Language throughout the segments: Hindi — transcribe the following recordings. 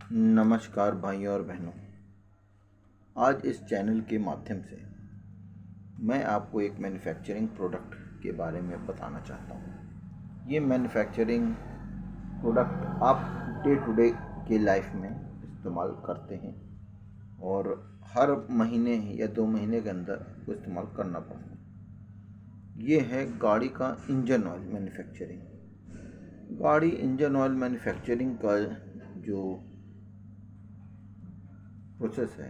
नमस्कार भाइयों और बहनों। आज इस चैनल के माध्यम से मैं आपको एक मैन्युफैक्चरिंग प्रोडक्ट के बारे में बताना चाहता हूँ। ये मैन्युफैक्चरिंग प्रोडक्ट आप डे टू डे के लाइफ में इस्तेमाल करते हैं और हर महीने या 2 महीने के अंदर वो इस्तेमाल करना पड़ता है। ये है गाड़ी का इंजन ऑयल मैन्युफैक्चरिंग। गाड़ी इंजन ऑयल मैन्युफैक्चरिंग का जो प्रोसेस है,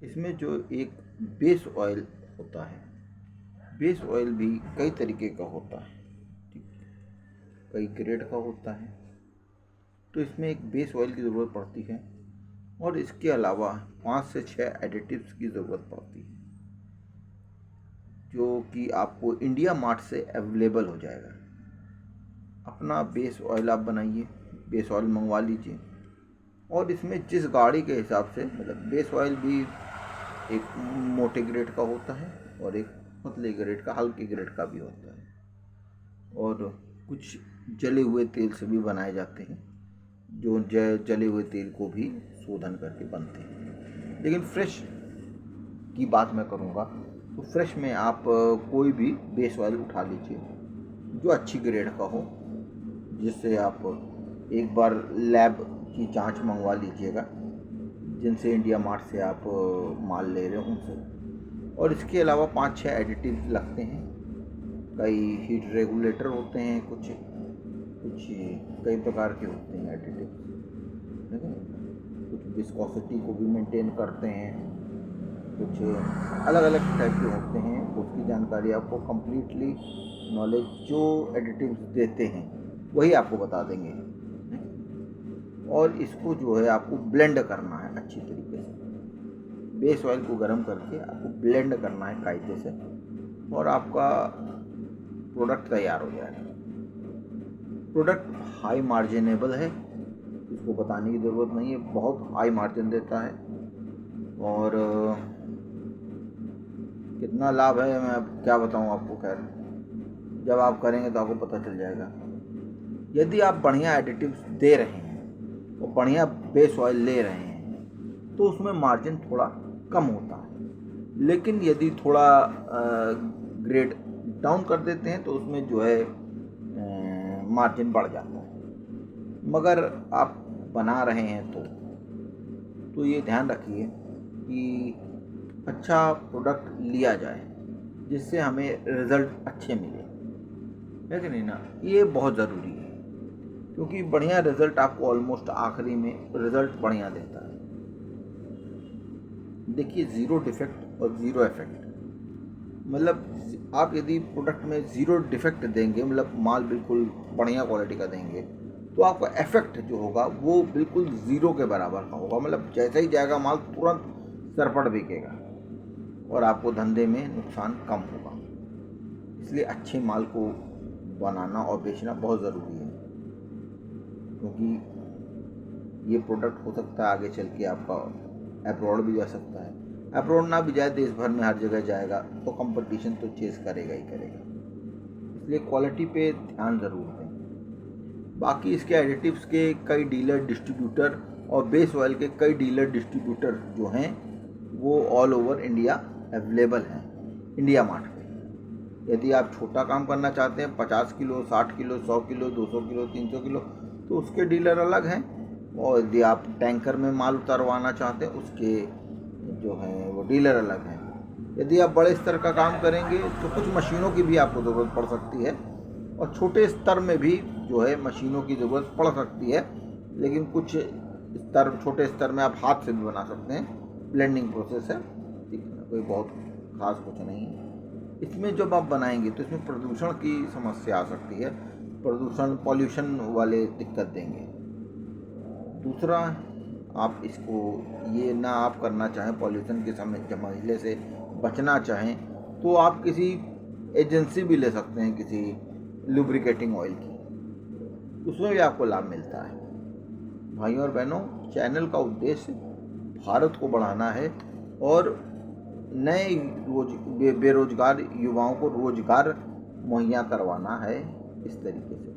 इसमें जो एक बेस ऑयल होता है, बेस ऑयल भी कई तरीके का होता है, ठीक, कई ग्रेड का होता है। तो इसमें एक बेस ऑयल की ज़रूरत पड़ती है और इसके अलावा 5 से 6 एडिटिव्स की ज़रूरत पड़ती है, जो कि आपको इंडिया मार्ट से अवेलेबल हो जाएगा। अपना बेस ऑयल आप बनाइए, बेस ऑयल मंगवा लीजिए और इसमें जिस गाड़ी के हिसाब से, मतलब बेस ऑयल भी एक मोटे ग्रेड का होता है और एक पतले ग्रेड का, हल्के ग्रेड का भी होता है और कुछ जले हुए तेल से भी बनाए जाते हैं, जो जले हुए तेल को भी शोधन करके बनते हैं। लेकिन फ्रेश की बात मैं करूँगा तो फ्रेश में आप कोई भी बेस ऑयल उठा लीजिए जो अच्छी ग्रेड का हो, जिससे आप एक बार लैब की जांच मंगवा लीजिएगा, जिनसे इंडिया मार्ट से आप माल ले रहे हो उनसे। और इसके अलावा 5-6 एडिटिव्स लगते हैं। कई हीट रेगुलेटर होते हैं, कुछ कई प्रकार के होते हैं एडिटिव्स, ठीक है। कुछ विस्कोसिटी को भी मेंटेन करते हैं, कुछ अलग अलग टाइप के होते हैं। उसकी जानकारी आपको कम्प्लीटली नॉलेज जो एडिटिव्स देते हैं वही आपको बता देंगे। और इसको जो है आपको ब्लेंड करना है अच्छी तरीके से। बेस ऑयल को गर्म करके आपको ब्लेंड करना है कायदे से और आपका प्रोडक्ट तैयार हो जाएगा। प्रोडक्ट हाई मार्जिनेबल है, इसको बताने की ज़रूरत नहीं है, बहुत हाई मार्जिन देता है। और कितना लाभ है मैं अब क्या बताऊं आपको, खैर जब आप करेंगे तो आपको पता चल जाएगा। यदि आप बढ़िया एडिटिव्स दे रहे हैं और बढ़िया बेस ऑयल ले रहे हैं तो उसमें मार्जिन थोड़ा कम होता है, लेकिन यदि थोड़ा ग्रेड डाउन कर देते हैं तो उसमें जो है मार्जिन बढ़ जाता है। मगर आप बना रहे हैं तो ये ध्यान रखिए कि अच्छा प्रोडक्ट लिया जाए जिससे हमें रिज़ल्ट अच्छे मिले, है कि नहीं ना। ये बहुत ज़रूरी है क्योंकि बढ़िया रिज़ल्ट आपको ऑलमोस्ट आखिरी में रिज़ल्ट बढ़िया देता है। देखिए, ज़ीरो डिफेक्ट और ज़ीरो इफेक्ट, मतलब आप यदि प्रोडक्ट में ज़ीरो डिफेक्ट देंगे, मतलब माल बिल्कुल बढ़िया क्वालिटी का देंगे, तो आपका इफेक्ट जो होगा वो बिल्कुल ज़ीरो के बराबर का होगा। मतलब जैसा ही जाएगा माल तुरंत सरपट बिकेगा और आपको धंधे में नुकसान कम होगा। इसलिए अच्छे माल को बनाना और बेचना बहुत ज़रूरी है, क्योंकि ये प्रोडक्ट हो सकता है आगे चल के आपका अब्रॉड भी जा सकता है। अब्रॉड ना भी जाए, देश भर में हर जगह जाएगा तो कंपटीशन तो चेस करेगा ही करेगा। इसलिए क्वालिटी पे ध्यान ज़रूर दें। बाकी इसके एडिटिव्स के कई डीलर डिस्ट्रीब्यूटर और बेस ऑयल के कई डीलर डिस्ट्रीब्यूटर जो हैं वो ऑल ओवर इंडिया अवेलेबल हैं इंडिया मार्ट पे। यदि आप छोटा काम करना चाहते हैं, 50 kilo, 60 kilo, 100 kilo, 200 kilo, 300 kilo, तो उसके डीलर अलग हैं। और यदि आप टैंकर में माल उतरवाना चाहते हैं, उसके जो हैं वो डीलर अलग हैं। यदि आप बड़े स्तर का काम करेंगे तो कुछ मशीनों की भी आपको ज़रूरत पड़ सकती है और छोटे स्तर में भी जो है मशीनों की ज़रूरत पड़ सकती है, लेकिन कुछ स्तर, छोटे स्तर में आप हाथ से भी बना सकते हैं। ब्लेंडिंग प्रोसेस है, ठीक है, कोई बहुत खास कुछ नहीं है। इसमें जब आप बनाएंगे तो इसमें प्रदूषण की समस्या आ सकती है, प्रदूषण, पॉल्यूशन वाले दिक्कत देंगे। दूसरा, आप इसको ये ना आप करना चाहें, पॉल्यूशन के झमेले से बचना चाहें, तो आप किसी एजेंसी भी ले सकते हैं, किसी लुब्रिकेटिंग ऑयल की, उसमें भी आपको लाभ मिलता है। भाइयों और बहनों, चैनल का उद्देश्य भारत को बढ़ाना है और नए बेरोजगार युवाओं को रोजगार मुहैया करवाना है। इस तरीके से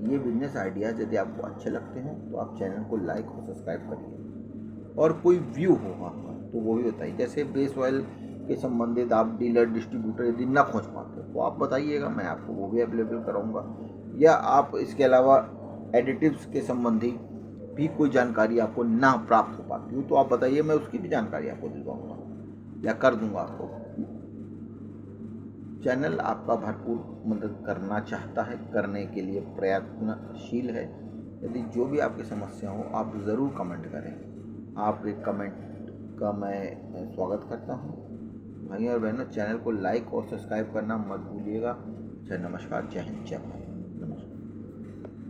ये बिजनेस आइडियाज़ यदि आपको अच्छे लगते हैं तो आप चैनल को लाइक और सब्सक्राइब करिए, और कोई व्यू हो आपका तो वो भी बताइए। जैसे बेस ऑयल के संबंधित आप डीलर डिस्ट्रीब्यूटर यदि ना खोज पाते तो आप बताइएगा, मैं आपको वो भी अवेलेबल कराऊंगा। या आप इसके अलावा एडिटिव्स के संबंधी भी कोई जानकारी आपको ना प्राप्त हो पाती हो तो आप बताइए, मैं उसकी भी जानकारी आपको दिलवाऊंगा या कर दूंगा आपको। चैनल आपका भरपूर मदद करना चाहता है, करने के लिए प्रयत्नशील है। यदि जो भी आपकी समस्या हो आप ज़रूर कमेंट करें, आपके कमेंट का मैं स्वागत करता हूं। भाइयों और बहनों, चैनल को लाइक और सब्सक्राइब करना मत भूलिएगा। जय नमस्कार, जय हिंद, जय भारत।